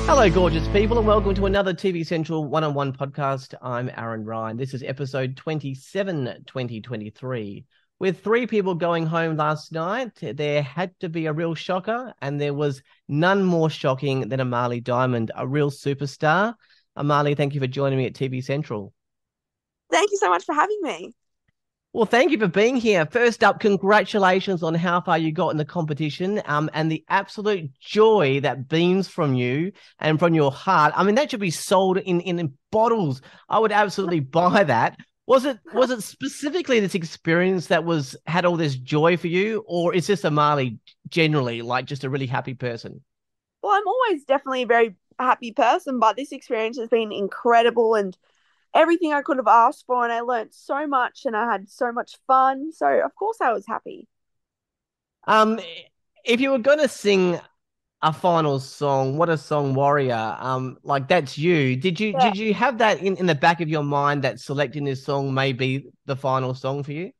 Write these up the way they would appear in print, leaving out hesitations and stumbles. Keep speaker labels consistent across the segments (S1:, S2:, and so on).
S1: Hello, gorgeous people, and welcome to another TV Central one-on-one podcast. I'm Aaron Ryan. This is episode 27, 2023. With three people going home last night, there had to be a real shocker, and there was none more shocking than Amali Dimond, a real superstar. Amali, thank you for joining me at TV Central.
S2: Thank you so much for having me.
S1: Well, thank you for being here. First up, congratulations on how far you got in the competition, and the absolute joy that beams from you and from your heart. I mean, that should be sold in bottles. I would absolutely buy that. Was it specifically this experience that had all this joy for you, or is this Amali generally like just a really happy person?
S2: Well, I'm always definitely a very happy person, but this experience has been incredible and everything I could have asked for. And I learned so much and I had so much fun. So, of course, I was happy.
S1: Um, if you were going to sing a final song, what a song, Warrior. Like that's you. Did you
S2: Yeah.
S1: did you have that in the back of your mind that selecting this song may be the final song for you?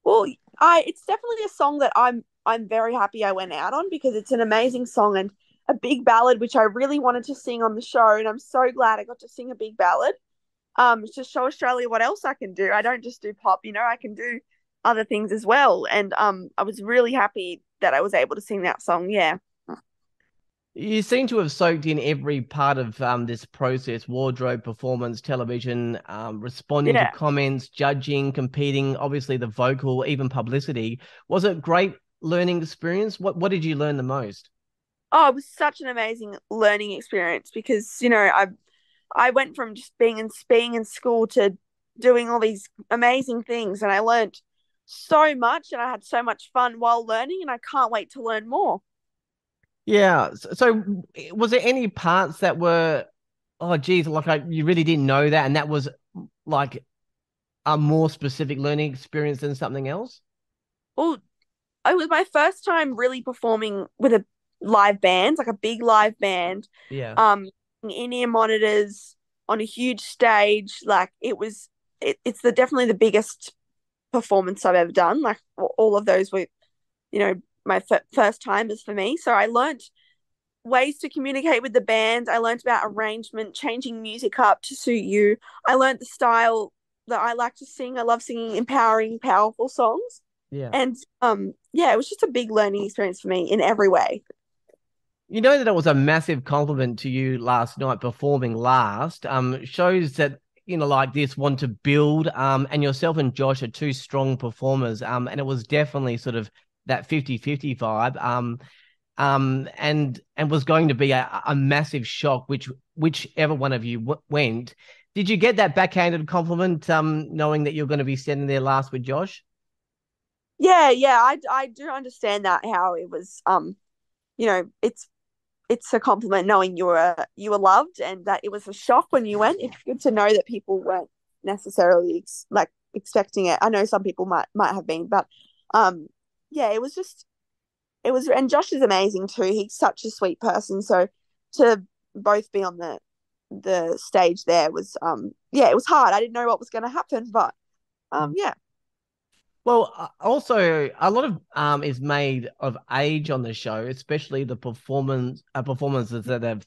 S2: Well, it's definitely a song that I'm very happy I went out on because it's an amazing song and a big ballad, which I really wanted to sing on the show. And I'm so glad I got to sing a big ballad. To show Australia what else I can do. I don't just do pop, I can do other things as well. And I was really happy that I was able to sing that song. Yeah.
S1: You seem to have soaked in every part of this process: wardrobe, performance, television, responding to
S2: Yeah.
S1: comments, judging, competing, obviously the vocal, even publicity. Was it a great learning experience? What did you learn the most?
S2: Oh, it was such an amazing learning experience because, I went from just being in school to doing all these amazing things and I learned so much and I had so much fun while learning and I can't wait to learn more.
S1: Yeah. So was there any parts that were, oh, geez, you really didn't know that, and that was like a more specific learning experience than something else?
S2: Well, it was my first time really performing with a live band, like a big live band,
S1: Yeah.
S2: um, in-ear monitors on a huge stage. Like it's definitely the biggest performance I've ever done. Like all of those were, my first timers for me. So I learned ways to communicate with the band. I learned about arrangement, changing music up to suit you. I learned the style that I like to sing. I love singing empowering, powerful songs.
S1: Yeah.
S2: And yeah, it was just a big learning experience for me in every way.
S1: You know that it was a massive compliment to you last night performing last. Shows that like this want to build. And yourself and Josh are two strong performers. And it was definitely sort of that 50-50 vibe. And was going to be a massive shock, whichever one of you went. Did you get that backhanded compliment, knowing that you're going to be standing there last with Josh?
S2: Yeah, yeah, I do understand that how it was it's a compliment knowing you were loved and that it was a shock when you went. It's good to know that people weren't necessarily expecting it. I know some people might have been, but yeah, it was and Josh is amazing too. He's such a sweet person. So to both be on the stage there was yeah, it was hard. I didn't know what was going to happen, but yeah.
S1: Well, also a lot of is made of age on the show, especially the performances that have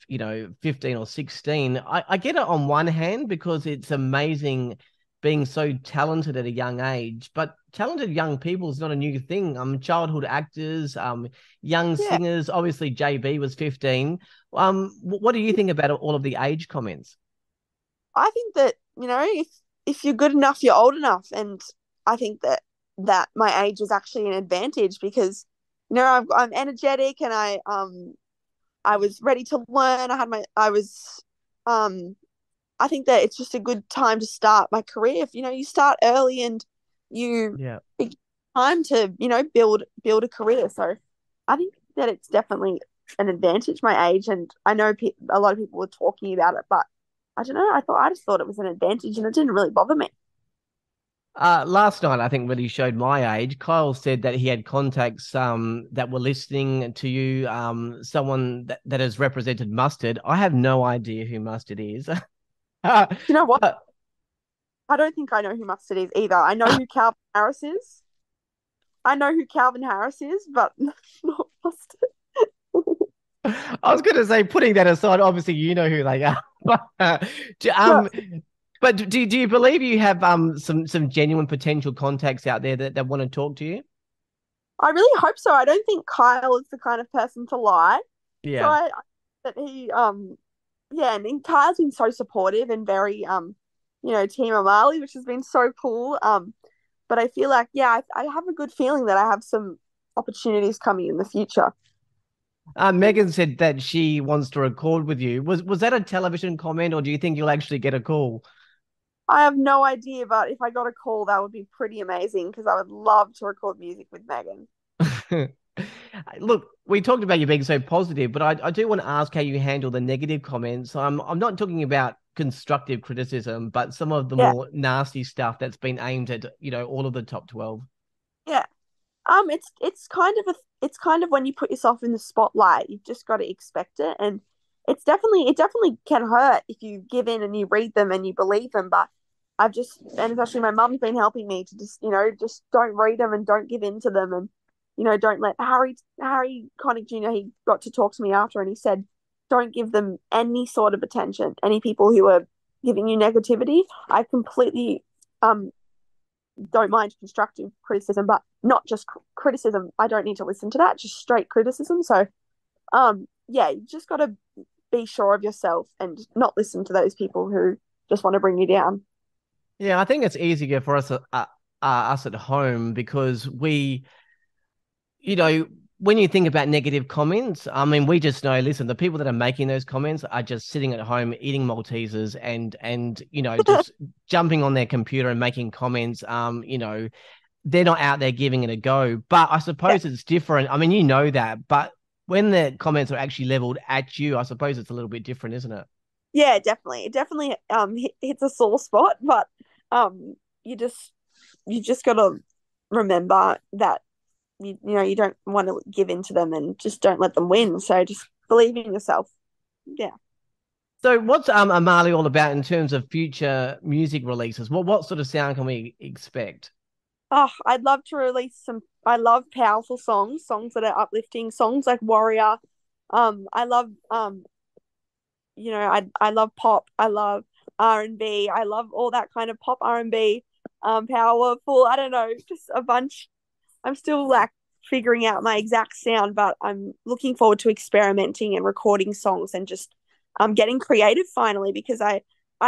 S1: 15 or 16. I get it on one hand because it's amazing being so talented at a young age, but talented young people is not a new thing. Childhood actors, young
S2: Yeah.
S1: singers. Obviously, JB was 15. What do you think about all of the age comments?
S2: I think that, if you're good enough, you're old enough. And I think that my age was actually an advantage because, I'm energetic and I was ready to learn. Um I think that it's just a good time to start my career. If you start early and you
S1: Yeah.
S2: it's time to, build a career. So I think that it's definitely an advantage my age and I know a lot of people were talking about it, but I don't know. I just thought it was an advantage, and it didn't really bother me.
S1: Last night, I think, really showed my age. Kyle said that he had contacts that were listening to you, someone that has represented Mustard. I have no idea who Mustard is.
S2: You know what?
S1: But
S2: I don't think I know who Mustard is either. I know who Calvin Harris is. I know who Calvin Harris is, but not Mustard.
S1: I was going to say, putting that aside, obviously you know who they are. Do-
S2: No,
S1: um, but do you believe you have some genuine potential contacts out there that want to talk to you?
S2: I really hope so. I don't think Kyle is the kind of person to lie. So
S1: Yeah.
S2: that he yeah, and Kyle's been so supportive and very Team Amali, which has been so cool. But I feel like I have a good feeling that I have some opportunities coming in the future.
S1: Megan said that she wants to record with you. Was that a television comment, or do you think you'll actually get a call?
S2: I have no idea, but if I got a call, that would be pretty amazing because I would love to record music with Megan.
S1: Look, we talked about you being so positive, but I do want to ask how you handle the negative comments. I'm not talking about constructive criticism, but some of the
S2: Yeah,
S1: more nasty stuff that's been aimed at, all of the top 12.
S2: yeah. It's kind of when you put yourself in the spotlight, you've just got to expect it, and it definitely can hurt if you give in and you read them and you believe them. But and especially my mum's been helping me to just don't read them and don't give in to them, and don't let Harry Connick Jr. He got to talk to me after, and he said, don't give them any sort of attention. Any people who are giving you negativity, I completely don't mind constructive criticism, but not just criticism. I don't need to listen to that, just straight criticism. So, yeah, you just got to be sure of yourself and not listen to those people who just want to bring you down.
S1: Yeah, I think it's easier for us at home because you know, when you think about negative comments, I mean, we just know, listen, the people that are making those comments are just sitting at home eating Maltesers and just jumping on their computer and making comments. They're not out there giving it a go. But I
S2: Yeah,
S1: suppose it's different. I mean, you know that, but when the comments are actually leveled at you, I suppose it's a little bit different, isn't it?
S2: yeah, definitely. It definitely hits a sore spot, but um, you just got to remember that you don't want to give in to them and just don't let them win. So just believe in yourself. Yeah.
S1: So what's Amali all about in terms of future music releases? What sort of sound can we expect?
S2: Oh, I'd love to release some. I love powerful songs, songs that are uplifting, songs like Warrior. I love I love pop. I love R&B. I love all that kind of pop R&B. Powerful. I don't know, just a bunch. I'm still like figuring out my exact sound, but I'm looking forward to experimenting and recording songs and just getting creative finally because I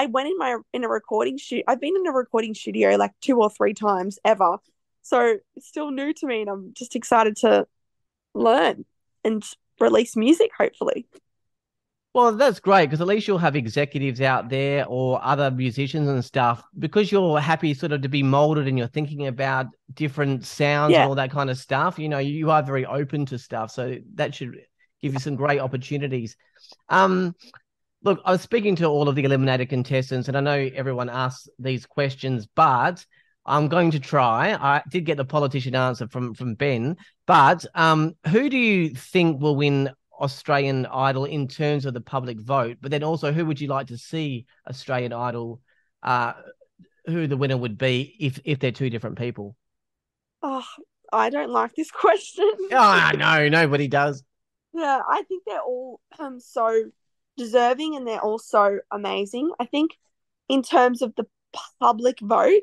S2: went in a recording shoot. I've been in a recording studio like 2 or 3 times ever. So it's still new to me and I'm just excited to learn and release music hopefully.
S1: Well, that's great because at least you'll have executives out there or other musicians and stuff because you're happy sort of to be molded and you're thinking about different sounds and
S2: Yeah.
S1: all that kind of stuff. You are very open to stuff. So that should give you some great opportunities. Um, Look, I was speaking to all of the eliminated contestants, and I know everyone asks these questions, but I'm going to try. I did get the politician answer from Ben, but who do you think will win Australian Idol in terms of the public vote? But then also, who would you like to see Australian Idol? Uh, who the winner would be if they're two different people?
S2: Oh, I don't like this question.
S1: Oh no, nobody does.
S2: Yeah, I think they're all so deserving and they're all so amazing. I think in terms of the public vote,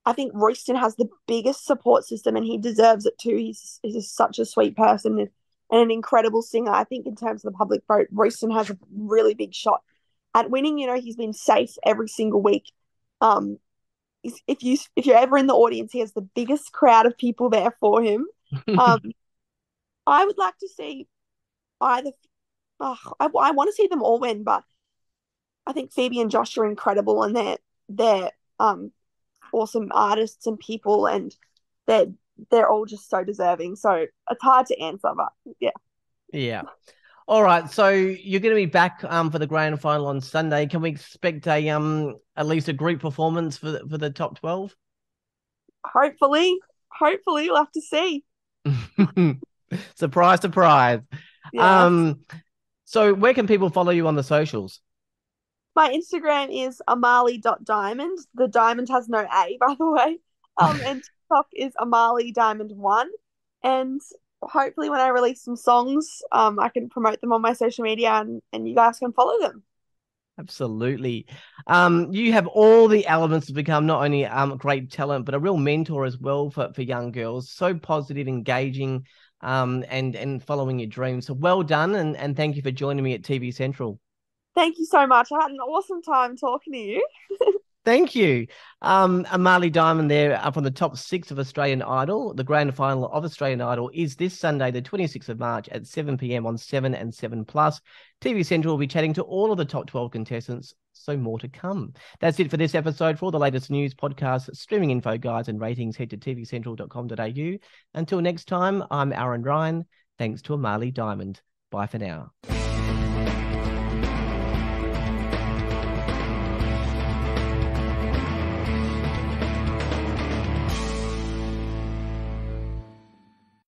S2: I think Royston has the biggest support system and he deserves it too. He's such a sweet person and an incredible singer. I think in terms of the public vote, Royston has a really big shot at winning. He's been safe every single week. Um, if you're ever in the audience, he has the biggest crowd of people there for him. Um, I would like to see either. I want to see them all win, but I think Phoebe and Josh are incredible and they're awesome artists and people and they're they're all just so deserving. So it's hard to answer, but yeah.
S1: Yeah. All right, so you're going to be back for the grand final on Sunday. Can we expect a at least a group performance for the top 12?
S2: Hopefully we'll have to see.
S1: Surprise, surprise.
S2: Yeah.
S1: Um, so where can people follow you on the socials?
S2: My Instagram is amali.diamond. The diamond has no A, by the way. And TikTok is Amali Diamond 1. And hopefully when I release some songs, I can promote them on my social media and you guys can follow them.
S1: Absolutely. You have all the elements to become not only great talent, but a real mentor as well for young girls. So positive, engaging, and following your dreams. So well done, and thank you for joining me at TV Central.
S2: Thank you so much. I had an awesome time talking to you.
S1: Thank you. Amali Dimond there from the top 6 of Australian Idol. The grand final of Australian Idol is this Sunday, the 26th of March at 7 p.m. on 7 and 7 Plus. TV Central will be chatting to all of the top 12 contestants, so more to come. That's it for this episode. For all the latest news, podcasts, streaming info, guides and ratings, head to tvcentral.com.au. Until next time, I'm Aaron Ryan. Thanks to Amali Dimond. Bye for now.